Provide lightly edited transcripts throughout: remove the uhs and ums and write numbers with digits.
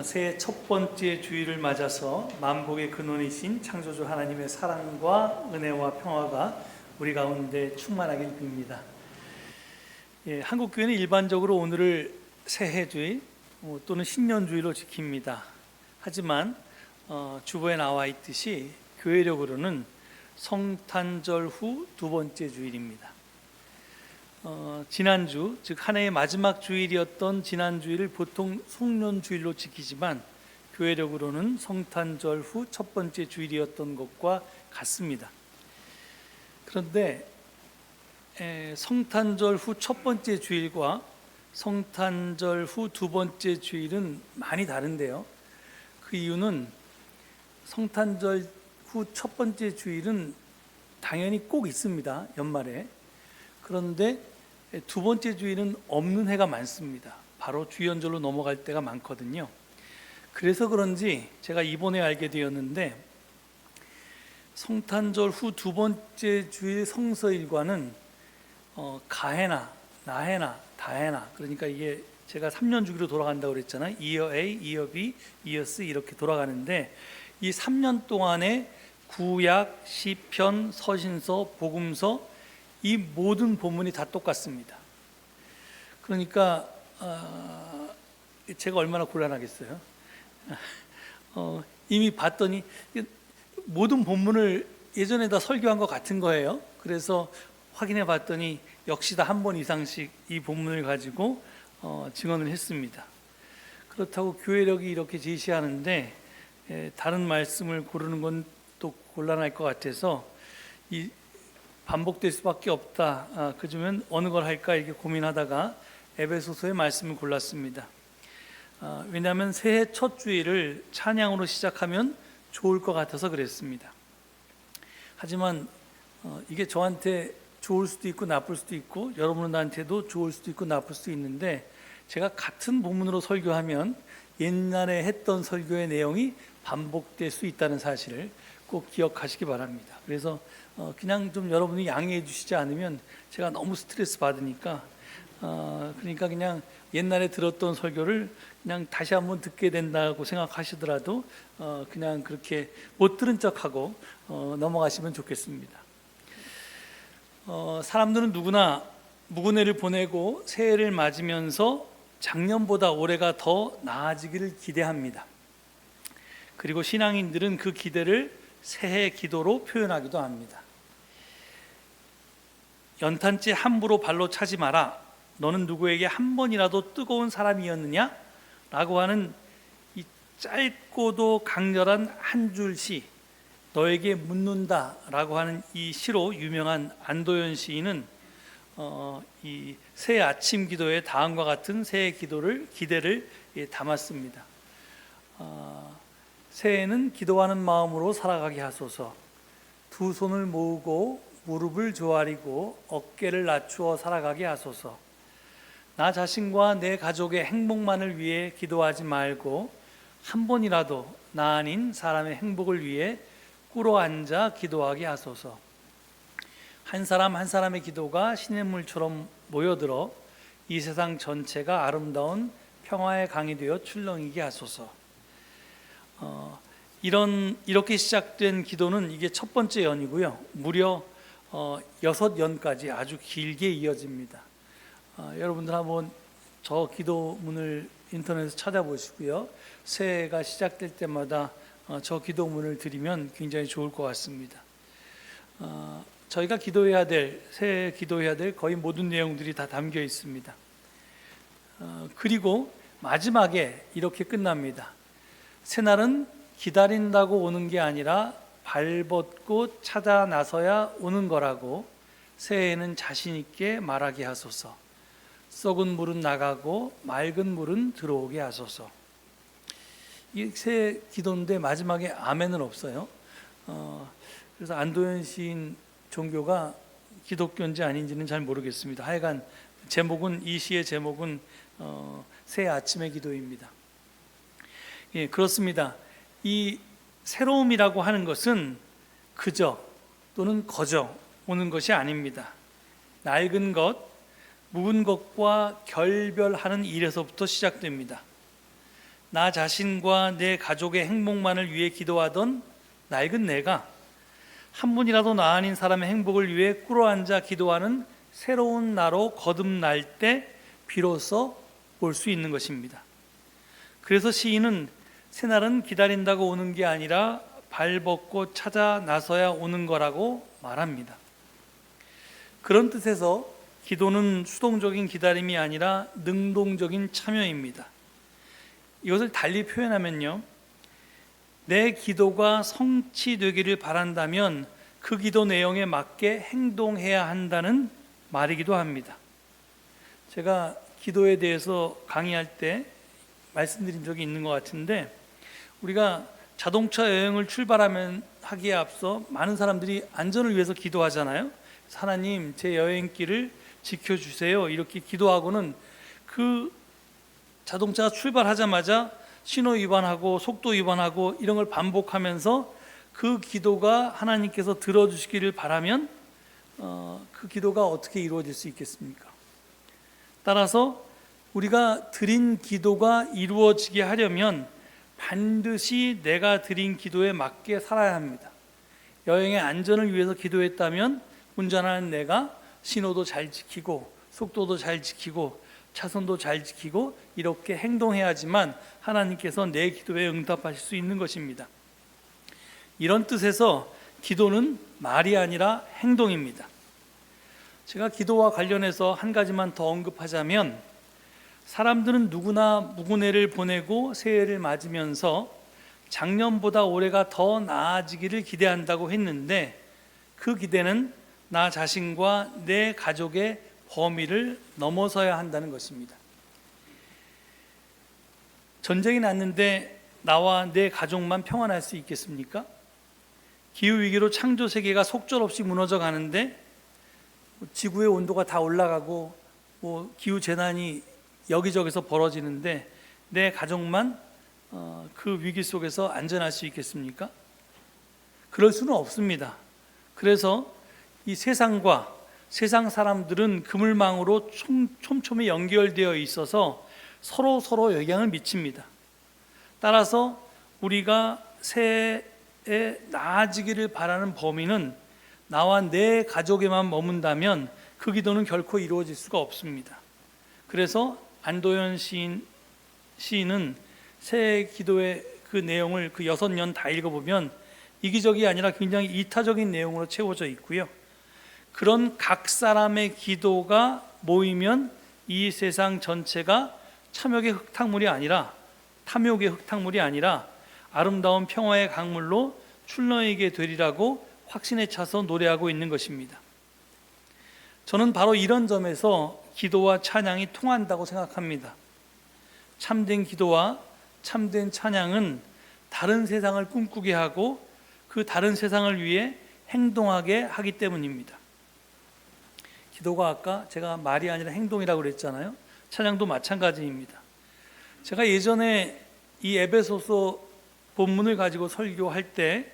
새해 첫 번째 주일을 맞아서 만복의 근원이신 창조주 하나님의 사랑과 은혜와 평화가 우리 가운데 충만하길 빕니다. 한국교회는 일반적으로 오늘을 새해주일 또는 신년주일로 지킵니다. 하지만 주보에 나와 있듯이 교회력으로는 성탄절 후 두 번째 주일입니다. 지난주, 즉 한 해의 마지막 주일이었던 지난주일을 보통 송년주일로 지키지만 교회력으로는 성탄절 후 첫 번째 주일이었던 것과 같습니다. 그런데 성탄절 후 첫 번째 주일과 성탄절 후 두 번째 주일은 많이 다른데요. 그 이유는 성탄절 후 첫 번째 주일은 당연히 꼭 있습니다. 연말에. 그런데 두 번째 주일은 없는 해가 많습니다. 바로 주연절로 넘어갈 때가 많거든요. 그래서 그런지 제가 이번에 알게 되었는데 성탄절 후 두 번째 주일 성서일과는 가해나, 나해나, 다해나, 그러니까 이게 제가 3년 주기로 돌아간다고 그랬잖아요. 이어 A, 이어 B, 이어 C 이렇게 돌아가는데 이 3년 동안에 구약, 시편, 서신서, 복음서 이 모든 본문이 다 똑같습니다. 그러니까 제가 얼마나 곤란하겠어요. 이미 봤더니 모든 본문을 예전에 다 설교한 것 같은 거예요. 그래서 확인해 봤더니 역시 다 한 번 이상씩 이 본문을 가지고 증언을 했습니다. 그렇다고 교회력이 이렇게 제시하는데 다른 말씀을 고르는 건 또 곤란할 것 같아서 이 반복될 수밖에 없다. 그러면 어느 걸 할까 이렇게 고민하다가 에베소서의 말씀을 골랐습니다. 왜냐하면 새해 첫 주일을 찬양으로 시작하면 좋을 것 같아서 그랬습니다. 하지만 이게 저한테 좋을 수도 있고 나쁠 수도 있고 여러분한테도 좋을 수도 있고 나쁠 수도 있는데 제가 같은 본문으로 설교하면 옛날에 했던 설교의 내용이 반복될 수 있다는 사실을 꼭 기억하시기 바랍니다. 그래서 그냥 좀 여러분이 양해해 주시지 않으면 제가 너무 스트레스 받으니까 그러니까 그냥 옛날에 들었던 설교를 그냥 다시 한번 듣게 된다고 생각하시더라도 그냥 그렇게 못 들은 척하고 넘어가시면 좋겠습니다. 사람들은 누구나 묵은 해를 보내고 새해를 맞으면서 작년보다 올해가 더 나아지기를 기대합니다. 그리고 신앙인들은 그 기대를 새해 기도로 표현하기도 합니다. 연탄재 함부로 발로 차지 마라. 너는 누구에게 한 번이라도 뜨거운 사람이었느냐? 라고 하는 이 짧고도 강렬한 한 줄 시, 너에게 묻는다 라고 하는 이 시로 유명한 안도현 시인은 이 새해 아침 기도에 다음과 같은 새해 기대를 담았습니다. 새해에는 기도하는 마음으로 살아가게 하소서. 두 손을 모으고 무릎을 조아리고 어깨를 낮추어 살아가게 하소서. 나 자신과 내 가족의 행복만을 위해 기도하지 말고 한 번이라도 나 아닌 사람의 행복을 위해 꿇어 앉아 기도하게 하소서. 한 사람 한 사람의 기도가 시냇물처럼 모여들어 이 세상 전체가 아름다운 평화의 강이 되어 출렁이게 하소서. 이렇게 시작된 기도는 이게 첫 번째 연이고요. 무려 6연까지 아주 길게 이어집니다. 여러분들 한번 저 기도문을 인터넷에서 찾아보시고요. 새해가 시작될 때마다 저 기도문을 드리면 굉장히 좋을 것 같습니다. 저희가 새해 기도해야 될 거의 모든 내용들이 다 담겨 있습니다. 그리고 마지막에 이렇게 끝납니다. 새날은 기다린다고 오는 게 아니라 발벗고 찾아 나서야 오는 거라고 새해에는 자신 있게 말하게 하소서. 썩은 물은 나가고 맑은 물은 들어오게 하소서. 이 새해 기도인데 마지막에 아멘은 없어요. 그래서 안도현 시인 종교가 기독교인지 아닌지는 잘 모르겠습니다. 하여간 이 시의 제목은 새해 아침의 기도입니다. 예, 그렇습니다. 이 새로움이라고 하는 것은 그저 또는 거저 오는 것이 아닙니다. 낡은 것, 묵은 것과 결별하는 일에서부터 시작됩니다. 나 자신과 내 가족의 행복만을 위해 기도하던 낡은 내가 한 분이라도 나 아닌 사람의 행복을 위해 꿇어앉아 기도하는 새로운 나로 거듭날 때 비로소 볼 수 있는 것입니다. 그래서 시인은 새날은 기다린다고 오는 게 아니라 발벗고 찾아 나서야 오는 거라고 말합니다. 그런 뜻에서 기도는 수동적인 기다림이 아니라 능동적인 참여입니다. 이것을 달리 표현하면요, 내 기도가 성취되기를 바란다면 그 기도 내용에 맞게 행동해야 한다는 말이기도 합니다. 제가 기도에 대해서 강의할 때 말씀드린 적이 있는 것 같은데, 우리가 자동차 여행을 하기에 앞서 많은 사람들이 안전을 위해서 기도하잖아요. 하나님, 제 여행길을 지켜주세요, 이렇게 기도하고는 그 자동차가 출발하자마자 신호 위반하고 속도 위반하고 이런 걸 반복하면서 그 기도가 하나님께서 들어주시기를 바라면 그 기도가 어떻게 이루어질 수 있겠습니까? 따라서 우리가 드린 기도가 이루어지게 하려면 반드시 내가 드린 기도에 맞게 살아야 합니다. 여행의 안전을 위해서 기도했다면 운전하는 내가 신호도 잘 지키고 속도도 잘 지키고 차선도 잘 지키고 이렇게 행동해야지만 하나님께서 내 기도에 응답하실 수 있는 것입니다. 이런 뜻에서 기도는 말이 아니라 행동입니다. 제가 기도와 관련해서 한 가지만 더 언급하자면, 사람들은 누구나 무구내를 보내고 새해를 맞으면서 작년보다 올해가 더 나아지기를 기대한다고 했는데, 그 기대는 나 자신과 내 가족의 범위를 넘어서야 한다는 것입니다. 전쟁이 났는데 나와 내 가족만 평안할 수 있겠습니까? 기후위기로 창조 세계가 속절없이 무너져 가는데 지구의 온도가 다 올라가고 기후재난이 여기저기서 벌어지는데 내 가족만 그 위기 속에서 안전할 수 있겠습니까? 그럴 수는 없습니다. 그래서 이 세상과 세상 사람들은 그물망으로 촘촘히 연결되어 있어서 서로 영향을 미칩니다. 따라서 우리가 새해에 나아지기를 바라는 범위는 나와 내 가족에만 머문다면 그 기도는 결코 이루어질 수가 없습니다. 그래서 안도현 시인은 새해 기도의 그 내용을 그 6년 다 읽어보면 이기적이 아니라 굉장히 이타적인 내용으로 채워져 있고요. 그런 각 사람의 기도가 모이면 이 세상 전체가 탐욕의 흙탕물이 아니라 아름다운 평화의 강물로 출렁이게 되리라고 확신에 차서 노래하고 있는 것입니다. 저는 바로 이런 점에서 기도와 찬양이 통한다고 생각합니다. 참된 기도와 참된 찬양은 다른 세상을 꿈꾸게 하고 그 다른 세상을 위해 행동하게 하기 때문입니다. 기도가 아까 제가 말이 아니라 행동이라고 그랬잖아요. 찬양도 마찬가지입니다. 제가 예전에 이 에베소서 본문을 가지고 설교할 때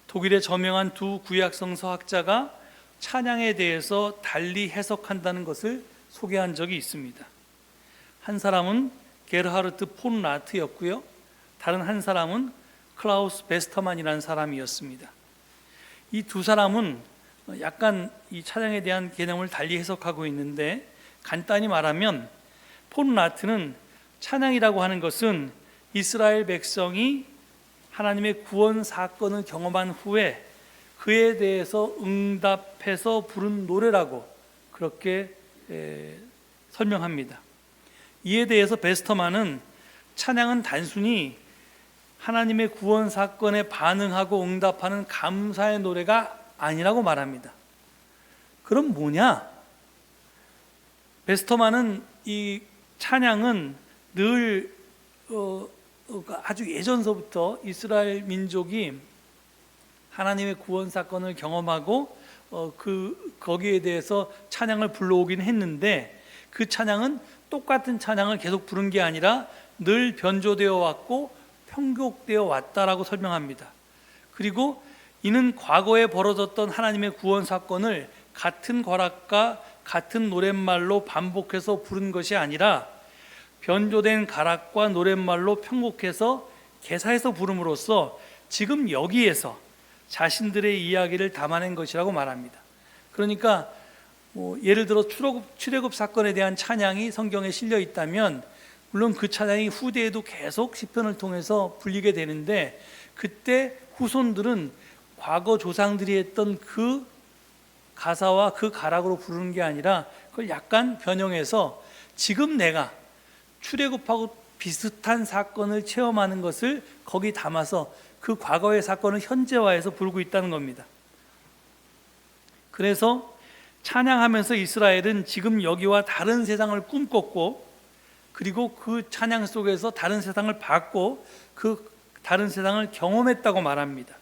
독일의 저명한 두 구약성 서학자가 찬양에 대해서 달리 해석한다는 것을 소개한 적이 있습니다. 한 사람은 게르하르트 폰 라트였고요, 다른 한 사람은 클라우스 베스터만이라는 사람이었습니다. 이 두 사람은 약간 이 찬양에 대한 개념을 달리 해석하고 있는데, 간단히 말하면 폰 라트는 찬양이라고 하는 것은 이스라엘 백성이 하나님의 구원 사건을 경험한 후에 그에 대해서 응답해서 부른 노래라고 그렇게 설명합니다. 이에 대해서 베스터만은 찬양은 단순히 하나님의 구원 사건에 반응하고 응답하는 감사의 노래가 아니라고 말합니다. 그럼 뭐냐? 베스터만은 이 찬양은 늘 아주 예전서부터 이스라엘 민족이 하나님의 구원 사건을 경험하고 거기에 대해서 찬양을 불러오긴 했는데, 그 찬양은 똑같은 찬양을 계속 부른 게 아니라 늘 변조되어 왔고 편곡되어 왔다라고 설명합니다. 그리고 이는 과거에 벌어졌던 하나님의 구원 사건을 같은 과락과 같은 노랫말로 반복해서 부른 것이 아니라 변조된 가락과 노랫말로 편곡해서 개사해서 부름으로써 지금 여기에서 자신들의 이야기를 담아낸 것이라고 말합니다. 그러니까 예를 들어 출애굽 사건에 대한 찬양이 성경에 실려 있다면 물론 그 찬양이 후대에도 계속 시편을 통해서 불리게 되는데, 그때 후손들은 과거 조상들이 했던 그 가사와 그 가락으로 부르는 게 아니라 그걸 약간 변형해서 지금 내가 출애굽하고 비슷한 사건을 체험하는 것을 거기 담아서 그 과거의 사건을 현재화해서 부르고 있다는 겁니다. 그래서 찬양하면서 이스라엘은 지금 여기와 다른 세상을 꿈꿨고, 그리고 그 찬양 속에서 다른 세상을 봤고 그 다른 세상을 경험했다고 말합니다.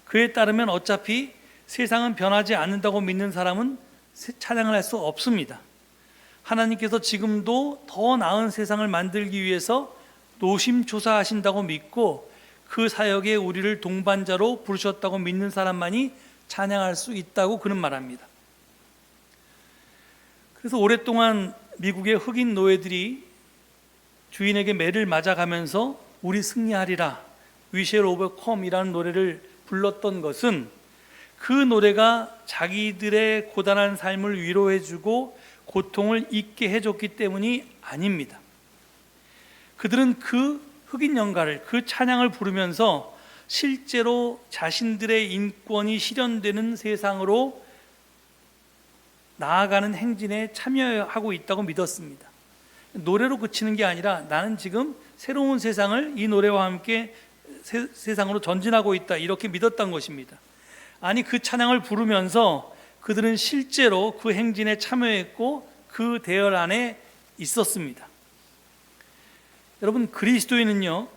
그에 따르면 어차피 세상은 변하지 않는다고 믿는 사람은 찬양을 할 수 없습니다. 하나님께서 지금도 더 나은 세상을 만들기 위해서 노심초사하신다고 믿고 그 사역에 우리를 동반자로 부르셨다고 믿는 사람만이 찬양할 수 있다고 그는 말합니다. 그래서 오랫동안 미국의 흑인 노예들이 주인에게 매를 맞아가면서 우리 승리하리라, We shall overcome 이라는 노래를 불렀던 것은 그 노래가 자기들의 고단한 삶을 위로해주고 고통을 잊게 해줬기 때문이 아닙니다. 그들은 그 흑인 연가를, 그 찬양을 부르면서 실제로 자신들의 인권이 실현되는 세상으로 나아가는 행진에 참여하고 있다고 믿었습니다. 노래로 그치는 게 아니라 나는 지금 새로운 세상을 이 노래와 함께 세상으로 전진하고 있다, 이렇게 믿었던 것입니다. 아니, 그 찬양을 부르면서 그들은 실제로 그 행진에 참여했고 그 대열 안에 있었습니다. 여러분, 그리스도인은요,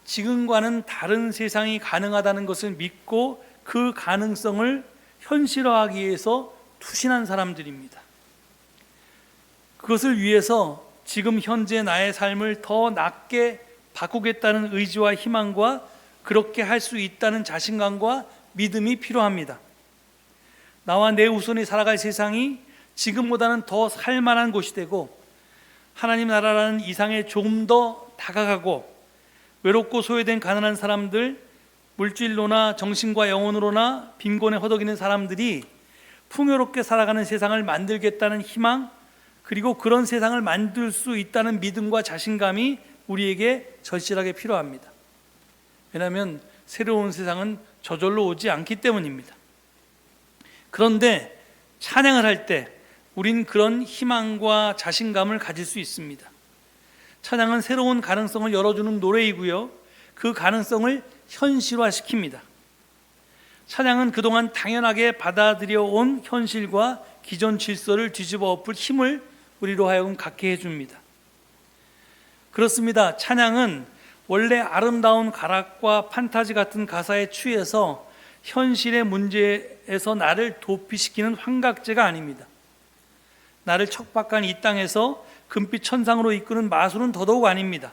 지금과는 다른 세상이 가능하다는 것을 믿고 그 가능성을 현실화하기 위해서 투신한 사람들입니다. 그것을 위해서 지금 현재 나의 삶을 더 낫게 바꾸겠다는 의지와 희망과 그렇게 할 수 있다는 자신감과 믿음이 필요합니다. 나와 내 후손이 살아갈 세상이 지금보다는 더 살만한 곳이 되고 하나님 나라라는 이상에 좀 더 다가가고, 외롭고 소외된 가난한 사람들, 물질로나 정신과 영혼으로나 빈곤에 허덕이는 사람들이 풍요롭게 살아가는 세상을 만들겠다는 희망, 그리고 그런 세상을 만들 수 있다는 믿음과 자신감이 우리에게 절실하게 필요합니다. 왜냐하면 새로운 세상은 저절로 오지 않기 때문입니다. 그런데 찬양을 할 때 우린 그런 희망과 자신감을 가질 수 있습니다. 찬양은 새로운 가능성을 열어주는 노래이고요, 그 가능성을 현실화시킵니다. 찬양은 그동안 당연하게 받아들여 온 현실과 기존 질서를 뒤집어 엎을 힘을 우리로 하여금 갖게 해줍니다. 그렇습니다. 찬양은 원래 아름다운 가락과 판타지 같은 가사에 취해서 현실의 문제에서 나를 도피시키는 환각제가 아닙니다. 나를 척박한 이 땅에서 금빛 천상으로 이끄는 마술은 더더욱 아닙니다.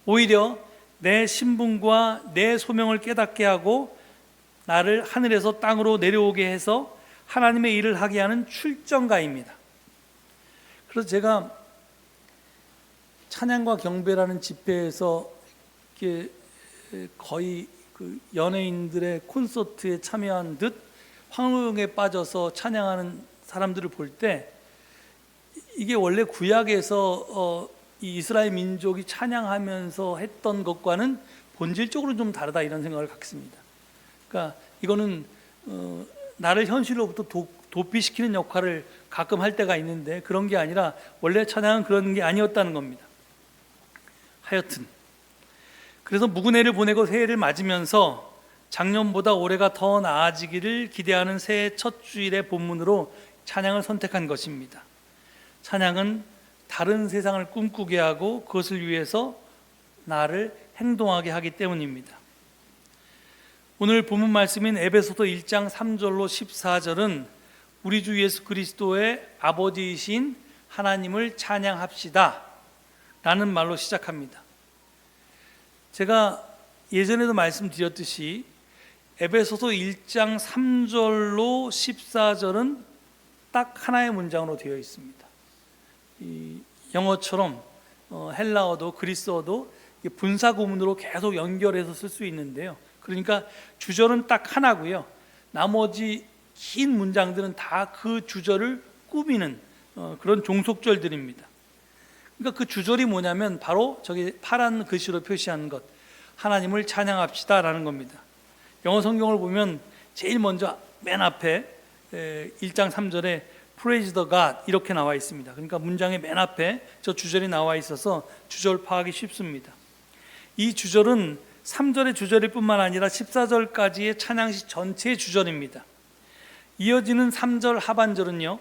오히려 내 신분과 내 소명을 깨닫게 하고 나를 하늘에서 땅으로 내려오게 해서 하나님의 일을 하게 하는 출정가입니다. 그래서 제가 찬양과 경배라는 집회에서 거의 그 연예인들의 콘서트에 참여한 듯 황홀에 빠져서 찬양하는 사람들을 볼 때, 이게 원래 구약에서 이 이스라엘 민족이 찬양하면서 했던 것과는 본질적으로 좀 다르다, 이런 생각을 갖습니다. 그러니까 이거는 나를 현실로부터 도피시키는 역할을 가끔 할 때가 있는데, 그런 게 아니라 원래 찬양은 그런 게 아니었다는 겁니다. 하여튼 그래서 묵은해를 보내고 새해를 맞으면서 작년보다 올해가 더 나아지기를 기대하는 새해 첫 주일의 본문으로 찬양을 선택한 것입니다. 찬양은 다른 세상을 꿈꾸게 하고 그것을 위해서 나를 행동하게 하기 때문입니다. 오늘 본문 말씀인 에베소서 1장 3절로 14절은 우리 주 예수 그리스도의 아버지이신 하나님을 찬양합시다 라는 말로 시작합니다. 제가 예전에도 말씀드렸듯이 에베소서 1장 3절로 14절은 딱 하나의 문장으로 되어 있습니다. 이 영어처럼 헬라어도 그리스어도 분사 구문으로 계속 연결해서 쓸 수 있는데요. 그러니까 주절은 딱 하나고요. 나머지 긴 문장들은 다 그 주절을 꾸미는 그런 종속절들입니다. 그러니까 그 주절이 뭐냐면 바로 저기 파란 글씨로 표시한 것, 하나님을 찬양합시다라는 겁니다. 영어 성경을 보면 제일 먼저 맨 앞에 1장 3절에 Praise the God 이렇게 나와 있습니다. 그러니까 문장의 맨 앞에 저 주절이 나와 있어서 주절 파악이 쉽습니다. 이 주절은 3절의 주절일 뿐만 아니라 14절까지의 찬양시 전체의 주절입니다. 이어지는 3절 하반절은요,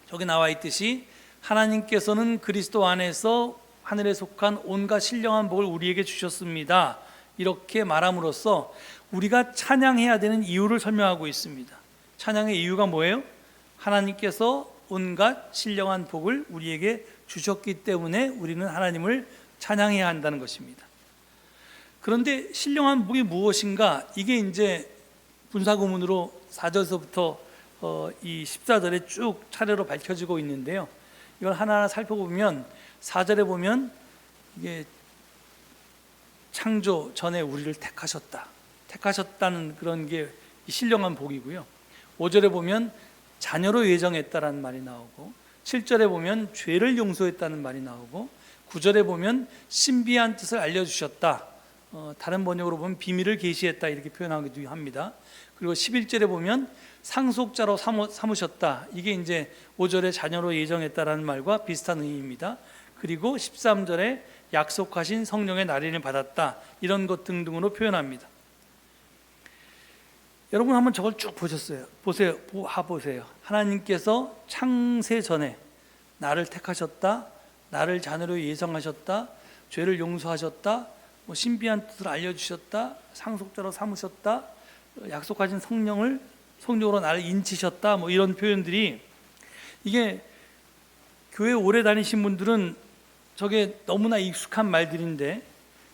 저기 나와 있듯이 하나님께서는 그리스도 안에서 하늘에 속한 온갖 신령한 복을 우리에게 주셨습니다. 이렇게 말함으로써 우리가 찬양해야 되는 이유를 설명하고 있습니다. 찬양의 이유가 뭐예요? 하나님께서 온갖 신령한 복을 우리에게 주셨기 때문에 우리는 하나님을 찬양해야 한다는 것입니다. 그런데 신령한 복이 무엇인가? 이게 이제 분사구문으로 4절서부터 이 14절에 쭉 차례로 밝혀지고 있는데요. 이걸 하나하나 살펴보면 4절에 보면 이게 창조 전에 우리를 택하셨다는 그런 게 신령한 복이고요. 5절에 보면 자녀로 예정했다라는 말이 나오고, 7절에 보면 죄를 용서했다는 말이 나오고, 9절에 보면 신비한 뜻을 알려주셨다, 다른 번역으로 보면 비밀을 계시했다 이렇게 표현하기도 합니다. 그리고 11절에 보면 상속자로 삼으셨다, 이게 이제 5절에 자녀로 예정했다라는 말과 비슷한 의미입니다. 그리고 13절에 약속하신 성령의 날인을 받았다, 이런 것 등등으로 표현합니다. 여러분 한번 저걸 쭉 보세요. 하나님께서 창세 전에 나를 택하셨다, 나를 자녀로 예정하셨다, 죄를 용서하셨다, 신비한 뜻을 알려주셨다, 상속자로 삼으셨다, 약속하신 성령으로 나를 인치셨다, 이런 표현들이, 이게 교회 오래 다니신 분들은 저게 너무나 익숙한 말들인데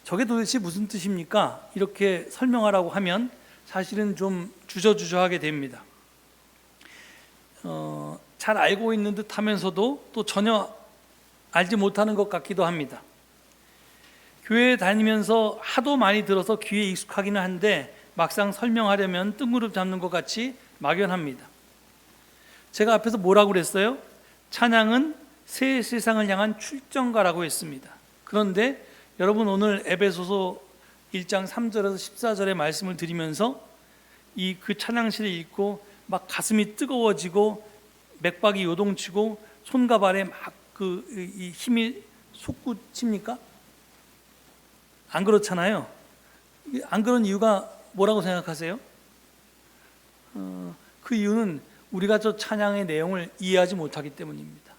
저게 도대체 무슨 뜻입니까? 이렇게 설명하라고 하면 사실은 좀 주저주저하게 됩니다. 잘 알고 있는 듯 하면서도 또 전혀 알지 못하는 것 같기도 합니다. 교회에 다니면서 하도 많이 들어서 귀에 익숙하기는 한데 막상 설명하려면 뜬구름 잡는 것 같이 막연합니다. 제가 앞에서 뭐라고 그랬어요? 찬양은 새 세상을 향한 출정가라고 했습니다. 그런데 여러분 오늘 에베소서 1장 3절에서 14절의 말씀을 드리면서 그 찬양시를 읽고 막 가슴이 뜨거워지고 맥박이 요동치고 손과 발에 막 이 힘이 솟구칩니까? 안 그렇잖아요. 안 그런 이유가 뭐라고 생각하세요? 그 이유는 우리가 저 찬양의 내용을 이해하지 못하기 때문입니다.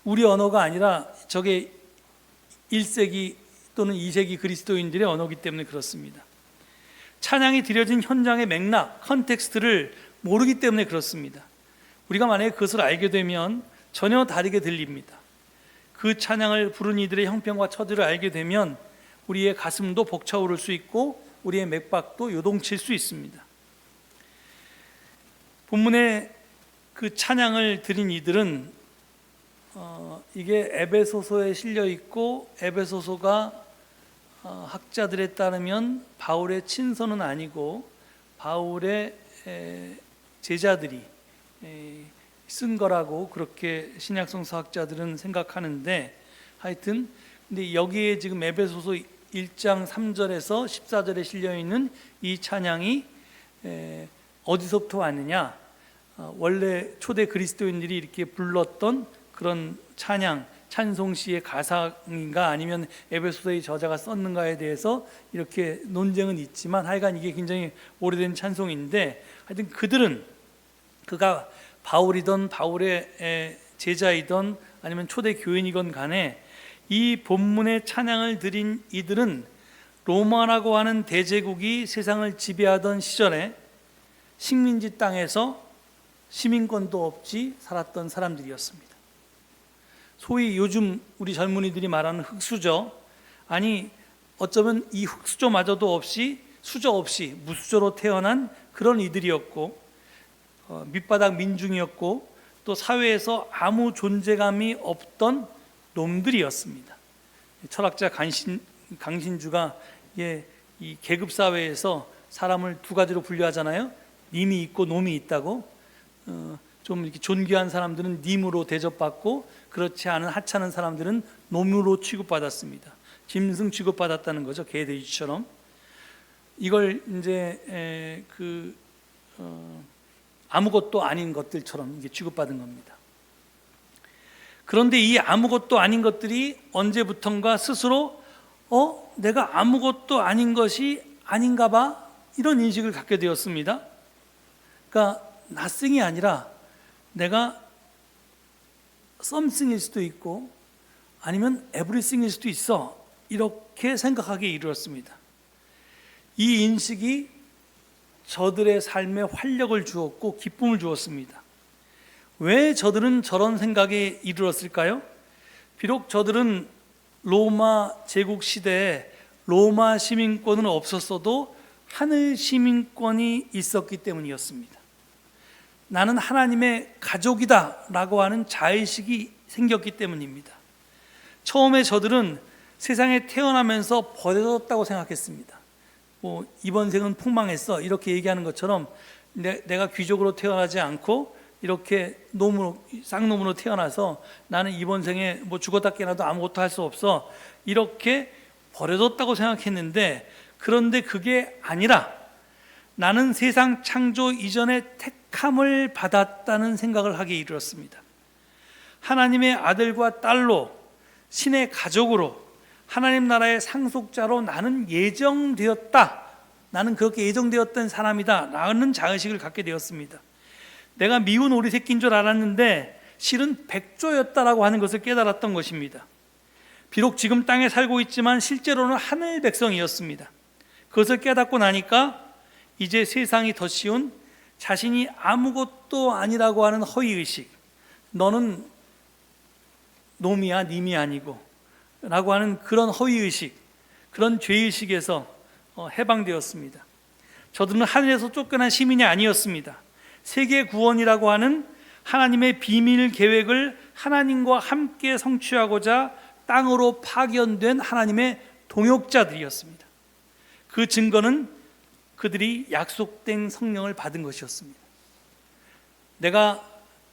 우리 언어가 아니라 저게 1세기 또는 2세기 그리스도인들의 언어이기 때문에 그렇습니다. 찬양이 드려진 현장의 맥락, 컨텍스트를 모르기 때문에 그렇습니다. 우리가 만약에 그것을 알게 되면 전혀 다르게 들립니다. 그 찬양을 부른 이들의 형편과 처지를 알게 되면 우리의 가슴도 벅차오를 수 있고 우리의 맥박도 요동칠 수 있습니다. 본문에 그 찬양을 드린 이들은 이게 에베소서에 실려 있고, 에베소서가 학자들에 따르면 바울의 친서는 아니고 바울의 제자들이 쓴 거라고 그렇게 신약성서 학자들은 생각하는데, 하여튼 근데 여기에 지금 에베소서 1장 3절에서 14절에 실려 있는 이 찬양이 어디서부터 왔느냐? 원래 초대 그리스도인들이 이렇게 불렀던 그런 찬송시의 가사인가 아니면 에베소서의 저자가 썼는가에 대해서 이렇게 논쟁은 있지만 하여간 이게 굉장히 오래된 찬송인데, 하여튼 그가 바울이든 바울의 제자이든 아니면 초대 교인이건 간에 이 본문의 찬양을 드린 이들은 로마라고 하는 대제국이 세상을 지배하던 시절에 식민지 땅에서 시민권도 없이 살았던 사람들이었습니다. 소위 요즘 우리 젊은이들이 말하는 흙수저, 아니 어쩌면 이 흙수저마저도 없이 수저 없이 무수저로 태어난 그런 이들이었고, 밑바닥 민중이었고, 또 사회에서 아무 존재감이 없던 놈들이었습니다. 철학자 강신주가 이 계급 사회에서 사람을 두 가지로 분류하잖아요. 님이 있고 놈이 있다고. 좀 이렇게 존귀한 사람들은 님으로 대접받고 그렇지 않은 하찮은 사람들은 놈으로 취급받았습니다. 짐승 취급받았다는 거죠. 개, 돼지처럼. 이걸 이제 아무것도 아닌 것들처럼 이게 취급받은 겁니다. 그런데 이 아무것도 아닌 것들이 언제부턴가 스스로 내가 아무것도 아닌 것이 아닌가 봐, 이런 인식을 갖게 되었습니다. 그러니까 nothing이 아니라 내가 something일 수도 있고 아니면 everything일 수도 있어, 이렇게 생각하게 이르렀습니다. 이 인식이 저들의 삶에 활력을 주었고 기쁨을 주었습니다. 왜 저들은 저런 생각에 이르렀을까요? 비록 저들은 로마 제국 시대에 로마 시민권은 없었어도 하늘 시민권이 있었기 때문이었습니다. 나는 하나님의 가족이다 라고 하는 자의식이 생겼기 때문입니다. 처음에 저들은 세상에 태어나면서 버려졌다고 생각했습니다. 이번 생은 폭망했어, 이렇게 얘기하는 것처럼 내가 귀족으로 태어나지 않고 이렇게 쌍놈으로 태어나서 나는 이번 생에 죽었다 깨어나도 아무것도 할 수 없어, 이렇게 버려졌다고 생각했는데, 그런데 그게 아니라 나는 세상 창조 이전에 택함을 받았다는 생각을 하게 이르렀습니다. 하나님의 아들과 딸로, 신의 가족으로, 하나님 나라의 상속자로 나는 예정되었다, 나는 그렇게 예정되었던 사람이다 라는 자의식을 갖게 되었습니다. 내가 미운 오리 새끼인 줄 알았는데 실은 백조였다라고 하는 것을 깨달았던 것입니다. 비록 지금 땅에 살고 있지만 실제로는 하늘 백성이었습니다. 그것을 깨닫고 나니까 이제 세상이 더 쉬운 자신이 아무것도 아니라고 하는 허위의식, 너는 놈이야 님이 아니고 라고 하는 그런 허위의식, 그런 죄의식에서 해방되었습니다. 저들은 하늘에서 쫓겨난 시민이 아니었습니다. 세계 구원이라고 하는 하나님의 비밀 계획을 하나님과 함께 성취하고자 땅으로 파견된 하나님의 동역자들이었습니다. 그 증거는 그들이 약속된 성령을 받은 것이었습니다. 내가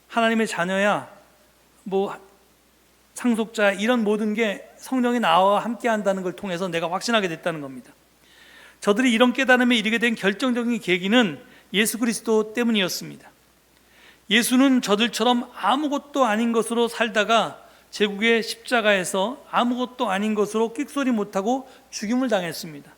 하나님의 자녀야, 상속자, 이런 모든 게 성령이 나와 함께 한다는 걸 통해서 내가 확신하게 됐다는 겁니다. 저들이 이런 깨달음에 이르게 된 결정적인 계기는 예수 그리스도 때문이었습니다. 예수는 저들처럼 아무것도 아닌 것으로 살다가 제국의 십자가에서 아무것도 아닌 것으로 끽소리 못하고 죽임을 당했습니다.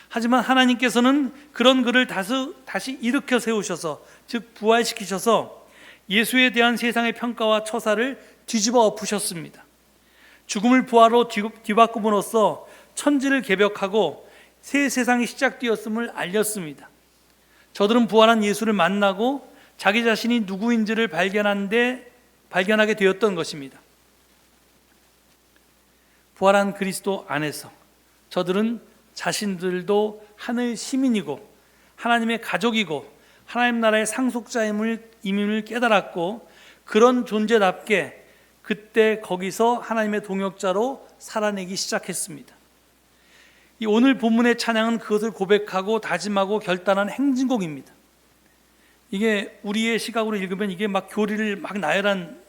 하지만 하나님께서는 그런 그를 다시 일으켜 세우셔서, 즉 부활시키셔서 예수에 대한 세상의 평가와 처사를 뒤집어 엎으셨습니다. 죽음을 부활로 뒤바꿈으로써 천지를 개벽하고 새 세상이 시작되었음을 알렸습니다. 저들은 부활한 예수를 만나고 자기 자신이 누구인지를 발견하게 되었던 것입니다. 부활한 그리스도 안에서 저들은 자신들도 하늘 시민이고 하나님의 가족이고 하나님 나라의 상속자임을 깨달았고, 그런 존재답게 그때 거기서 하나님의 동역자로 살아내기 시작했습니다. 이 오늘 본문의 찬양은 그것을 고백하고 다짐하고 결단한 행진곡입니다. 이게 우리의 시각으로 읽으면 이게 막 교리를 막 나열한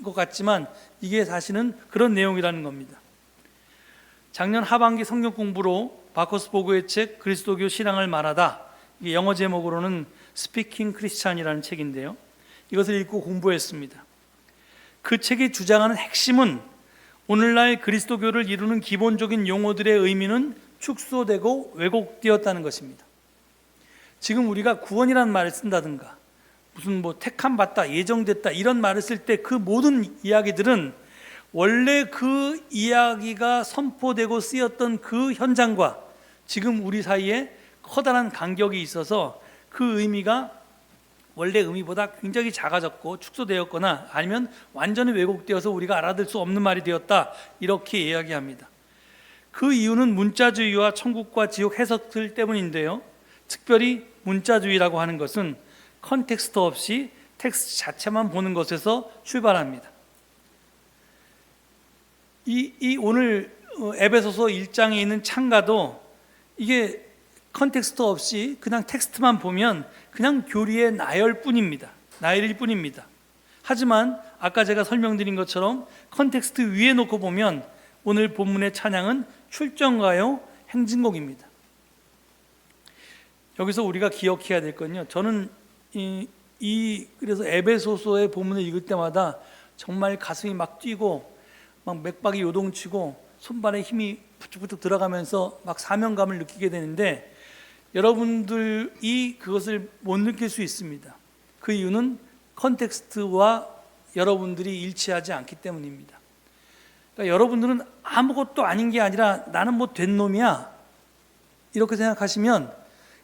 것 같지만 이게 사실은 그런 내용이라는 겁니다. 작년 하반기 성경 공부로 바커스 보그의 책 그리스도교 신앙을 말하다, 이게 영어 제목으로는 스피킹 크리스찬이라는 책인데요, 이것을 읽고 공부했습니다. 그 책이 주장하는 핵심은 오늘날 그리스도교를 이루는 기본적인 용어들의 의미는 축소되고 왜곡되었다는 것입니다. 지금 우리가 구원이라는 말을 쓴다든가 무슨 택함받다, 예정됐다 이런 말을 쓸 때 그 모든 이야기들은 원래 그 이야기가 선포되고 쓰였던 그 현장과 지금 우리 사이에 커다란 간격이 있어서 그 의미가 원래 의미보다 굉장히 작아졌고 축소되었거나 아니면 완전히 왜곡되어서 우리가 알아들 수 없는 말이 되었다, 이렇게 이야기합니다. 그 이유는 문자주의와 천국과 지옥 해석들 때문인데요, 특별히 문자주의라고 하는 것은 컨텍스트 없이 텍스트 자체만 보는 것에서 출발합니다. 이 오늘 에베소서 1장에 있는 창가도 이게 컨텍스트 없이 그냥 텍스트만 보면 그냥 교리의 나열뿐입니다. 나열일 뿐입니다. 하지만 아까 제가 설명드린 것처럼 컨텍스트 위에 놓고 보면 오늘 본문의 찬양은 출정가요 행진곡입니다. 여기서 우리가 기억해야 될 건요, 저는 그래서 에베소서의 본문을 읽을 때마다 정말 가슴이 막 뛰고 막 맥박이 요동치고 손발에 힘이 부쩍부쩍 들어가면서 막 사명감을 느끼게 되는데, 여러분들이 그것을 못 느낄 수 있습니다. 그 이유는 컨텍스트와 여러분들이 일치하지 않기 때문입니다. 그러니까 여러분들은 아무것도 아닌 게 아니라 나는 뭐 된 놈이야 이렇게 생각하시면,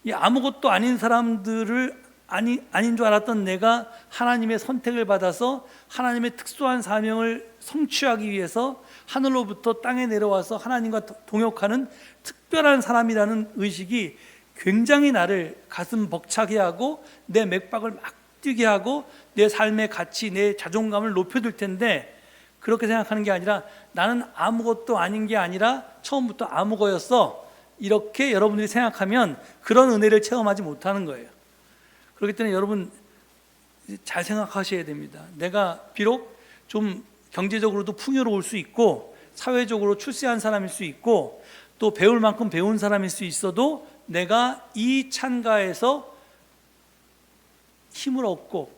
이 아무것도 아닌 사람들을 아닌 줄 알았던 내가 하나님의 선택을 받아서 하나님의 특수한 사명을 성취하기 위해서 하늘로부터 땅에 내려와서 하나님과 동역하는 특별한 사람이라는 의식이 굉장히 나를 가슴 벅차게 하고 내 맥박을 막 뛰게 하고 내 삶의 가치, 내 자존감을 높여줄 텐데, 그렇게 생각하는 게 아니라 나는 아무것도 아닌 게 아니라 처음부터 아무거였어, 이렇게 여러분들이 생각하면 그런 은혜를 체험하지 못하는 거예요. 그렇기 때문에 여러분 잘 생각하셔야 됩니다. 내가 비록 좀 경제적으로도 풍요로울 수 있고 사회적으로 출세한 사람일 수 있고 또 배울 만큼 배운 사람일 수 있어도 내가 이 찬가에서 힘을 얻고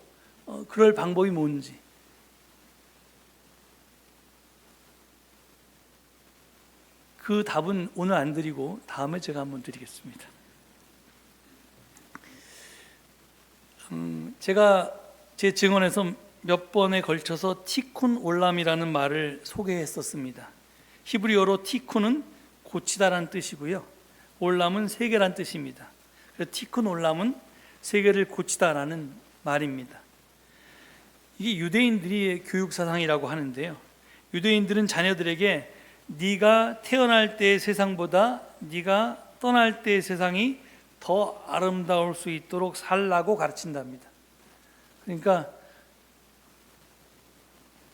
그럴 방법이 뭔지, 그 답은 오늘 안 드리고 다음에 제가 한번 드리겠습니다. 제가 제 증언에서 몇 번에 걸쳐서 티쿤 올람이라는 말을 소개했었습니다. 히브리어로 티쿤은 고치다라는 뜻이고요, 올람은 세계란 뜻입니다. 그래서 티쿤 올람은 세계를 고치다라는 말입니다. 이게 유대인들의 교육 사상이라고 하는데요, 유대인들은 자녀들에게 네가 태어날 때의 세상보다 네가 떠날 때의 세상이 더 아름다울 수 있도록 살라고 가르친답니다. 그러니까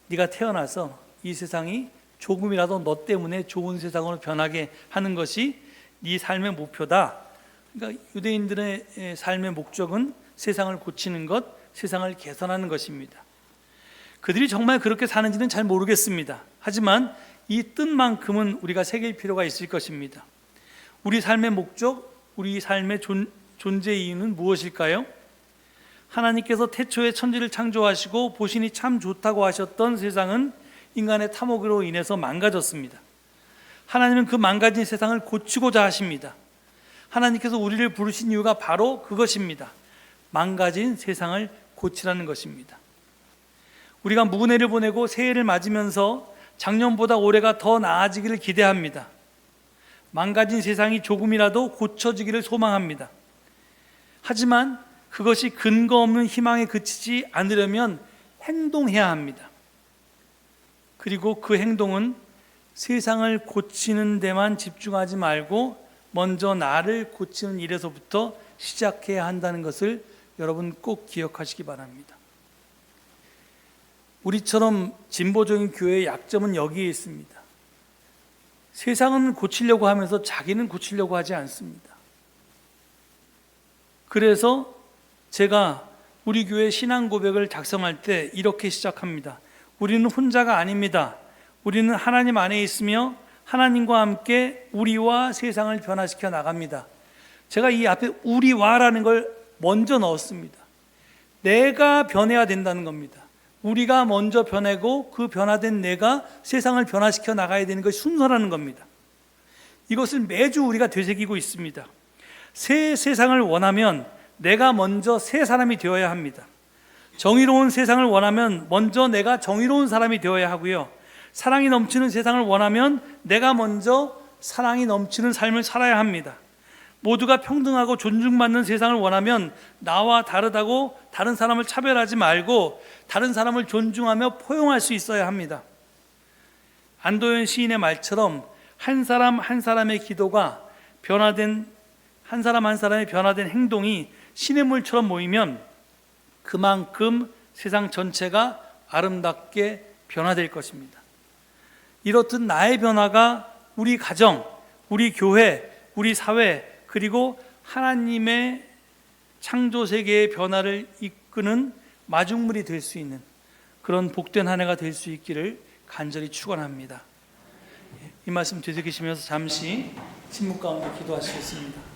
네가 태어나서 이 세상이 조금이라도 너 때문에 좋은 세상으로 변하게 하는 것이 네 삶의 목표다. 그러니까 유대인들의 삶의 목적은 세상을 고치는 것, 세상을 개선하는 것입니다. 그들이 정말 그렇게 사는지는 잘 모르겠습니다. 하지만 이 뜻만큼은 우리가 새길 필요가 있을 것입니다. 우리 삶의 목적, 우리 삶의 존재 이유는 무엇일까요? 하나님께서 태초에 천지를 창조하시고 보시니 참 좋다고 하셨던 세상은 인간의 탐욕으로 인해서 망가졌습니다. 하나님은 그 망가진 세상을 고치고자 하십니다. 하나님께서 우리를 부르신 이유가 바로 그것입니다. 망가진 세상을 고치라는 것입니다. 우리가 묵은 해를 보내고 새해를 맞으면서 작년보다 올해가 더 나아지기를 기대합니다. 망가진 세상이 조금이라도 고쳐지기를 소망합니다. 하지만 그것이 근거 없는 희망에 그치지 않으려면 행동해야 합니다. 그리고 그 행동은 세상을 고치는 데만 집중하지 말고 먼저 나를 고치는 일에서부터 시작해야 한다는 것을 여러분 꼭 기억하시기 바랍니다. 우리처럼 진보적인 교회의 약점은 여기에 있습니다. 세상은 고치려고 하면서 자기는 고치려고 하지 않습니다. 그래서 제가 우리 교회 신앙 고백을 작성할 때 이렇게 시작합니다. 우리는 혼자가 아닙니다. 우리는 하나님 안에 있으며 하나님과 함께 우리와 세상을 변화시켜 나갑니다. 제가 이 앞에 우리와라는 걸 먼저 넣었습니다. 내가 변해야 된다는 겁니다. 우리가 먼저 변하고 그 변화된 내가 세상을 변화시켜 나가야 되는 것이 순서라는 겁니다. 이것을 매주 우리가 되새기고 있습니다. 새 세상을 원하면 내가 먼저 새 사람이 되어야 합니다. 정의로운 세상을 원하면 먼저 내가 정의로운 사람이 되어야 하고요, 사랑이 넘치는 세상을 원하면 내가 먼저 사랑이 넘치는 삶을 살아야 합니다. 모두가 평등하고 존중받는 세상을 원하면 나와 다르다고 다른 사람을 차별하지 말고 다른 사람을 존중하며 포용할 수 있어야 합니다. 안도현 시인의 말처럼 한 사람 한 사람의 기도가 변화된, 한 사람 한 사람의 변화된 행동이 시냇물처럼 모이면 그만큼 세상 전체가 아름답게 변화될 것입니다. 이렇듯 나의 변화가 우리 가정, 우리 교회, 우리 사회, 그리고 하나님의 창조 세계의 변화를 이끄는 마중물이 될 수 있는 그런 복된 한 해가 될 수 있기를 간절히 축원합니다. 이 말씀 되새기시면서 잠시 침묵 가운데 기도하시겠습니다.